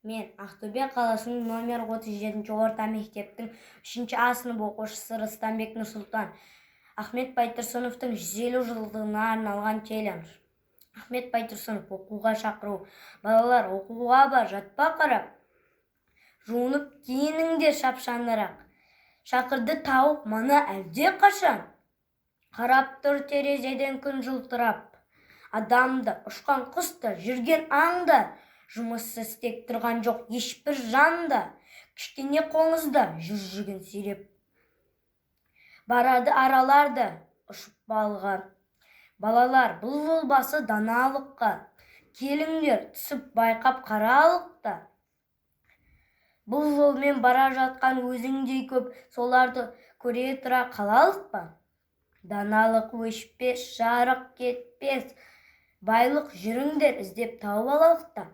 Мен Ақтөбе қаласының номер 37 орта мектептің 3А сынып оқушысы Рыстанбек Нұрсұлтан. Ахмет Байтұрсыновтың 150 жылдығына арналған челлендж. Ахмет Байтұрсынов оқуға шақыру. Балалар, оқуға бар, жатпа қарап. Жуынып киініңдер шапшаңырақ. Шақырды тауық мана әлде қашан. Қарап тұр терезеден күн жылтырап. Адамды, ұшқан құсты, жүрген аңды. Жұмыссыз тек тұрған жоқ ешбір жанды. Кішкене қоңызды жүргін сүйреп. Барады араларды ұшып балға. Балалар, бұл басы даналыққа. Келіңдер түсіп байқап қаралықта. Бұл жолмен бара жатқан өзіңдей көп, соларды көре тұра қалалық па? Даналық өшпес, жарық кетпес, байлық жүріңдер іздеп тауып алалық та.